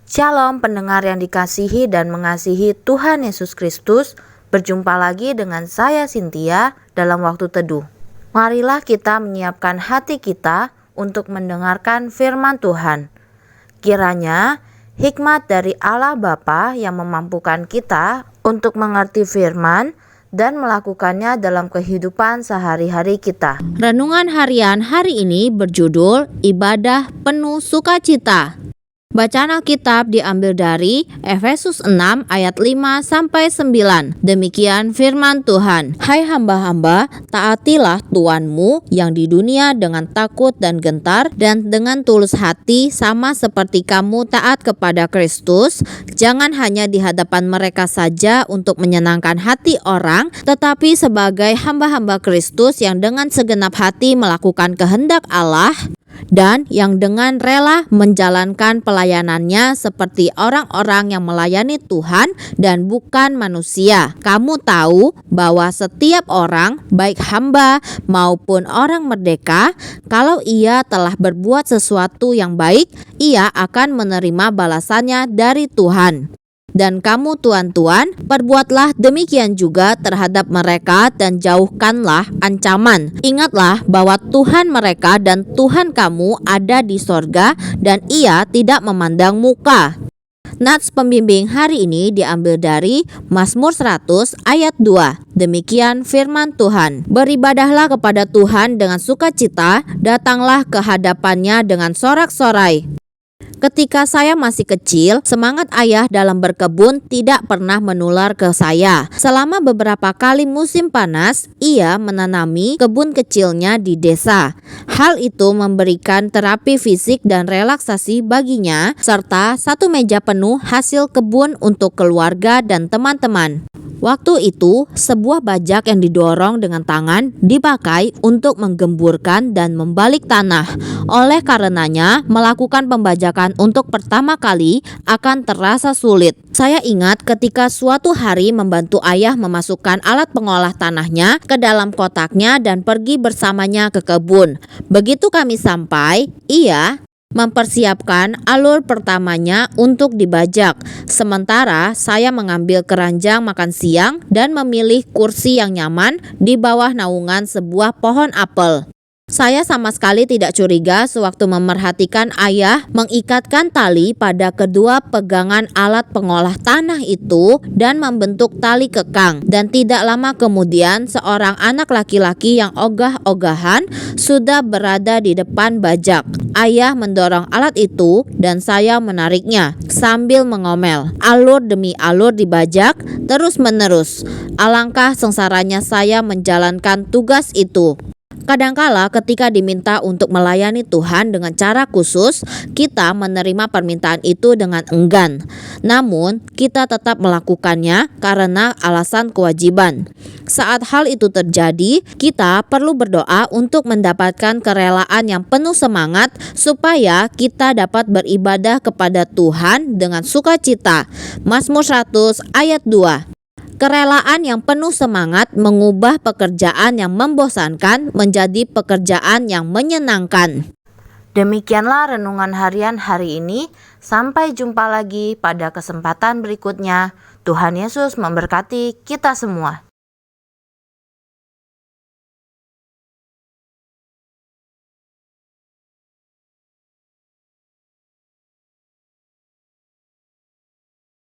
Shalom pendengar yang dikasihi dan mengasihi Tuhan Yesus Kristus. Berjumpa lagi dengan saya Cynthia dalam waktu teduh. Marilah kita menyiapkan hati kita untuk mendengarkan firman Tuhan. Kiranya hikmat dari Allah Bapa yang memampukan kita untuk mengerti firman dan melakukannya dalam kehidupan sehari-hari kita. Renungan harian hari ini berjudul Ibadah Penuh Sukacita. Bacaan Alkitab diambil dari Efesus 6 ayat 5-9. Demikian firman Tuhan. Hai hamba-hamba, taatilah Tuanmu yang di dunia dengan takut dan gentar dan dengan tulus hati, sama seperti kamu taat kepada Kristus. Jangan hanya di hadapan mereka saja untuk menyenangkan hati orang, tetapi sebagai hamba-hamba Kristus yang dengan segenap hati melakukan kehendak Allah dan yang dengan rela menjalankan pelayanannya seperti orang-orang yang melayani Tuhan dan bukan manusia. Kamu tahu bahwa setiap orang, baik hamba maupun orang merdeka, kalau ia telah berbuat sesuatu yang baik, ia akan menerima balasannya dari Tuhan. Dan kamu tuan-tuan, perbuatlah demikian juga terhadap mereka dan jauhkanlah ancaman. Ingatlah bahwa Tuhan mereka dan Tuhan kamu ada di sorga dan ia tidak memandang muka. Nats pembimbing hari ini diambil dari Mazmur 100 ayat 2. Demikian firman Tuhan. Beribadahlah kepada Tuhan dengan sukacita, datanglah ke hadapannya dengan sorak-sorai. Ketika saya masih kecil, semangat ayah dalam berkebun tidak pernah menular ke saya. Selama beberapa kali musim panas, ia menanami kebun kecilnya di desa. Hal itu memberikan terapi fisik dan relaksasi baginya, serta satu meja penuh hasil kebun untuk keluarga dan teman-teman. Waktu itu, sebuah bajak yang didorong dengan tangan dipakai untuk menggemburkan dan membalik tanah. Oleh karenanya, melakukan pembajakan untuk pertama kali akan terasa sulit. Saya ingat ketika suatu hari membantu ayah memasukkan alat pengolah tanahnya ke dalam kotaknya dan pergi bersamanya ke kebun. Begitu kami sampai, ia mempersiapkan alur pertamanya untuk dibajak. Sementara saya mengambil keranjang makan siang dan memilih kursi yang nyaman di bawah naungan sebuah pohon apel. Saya sama sekali tidak curiga sewaktu memerhatikan ayah mengikatkan tali pada kedua pegangan alat pengolah tanah itu dan membentuk tali kekang. Dan tidak lama kemudian seorang anak laki-laki yang ogah-ogahan sudah berada di depan bajak. Ayah mendorong alat itu dan saya menariknya sambil mengomel. Alur demi alur dibajak terus-menerus. Alangkah sengsaranya saya menjalankan tugas itu. Kadangkala ketika diminta untuk melayani Tuhan dengan cara khusus, kita menerima permintaan itu dengan enggan. Namun, kita tetap melakukannya karena alasan kewajiban. Saat hal itu terjadi, kita perlu berdoa untuk mendapatkan kerelaan yang penuh semangat supaya kita dapat beribadah kepada Tuhan dengan sukacita. Mazmur 100 ayat 2. Kerelaan yang penuh semangat mengubah pekerjaan yang membosankan menjadi pekerjaan yang menyenangkan. Demikianlah renungan harian hari ini. Sampai jumpa lagi pada kesempatan berikutnya. Tuhan Yesus memberkati kita semua.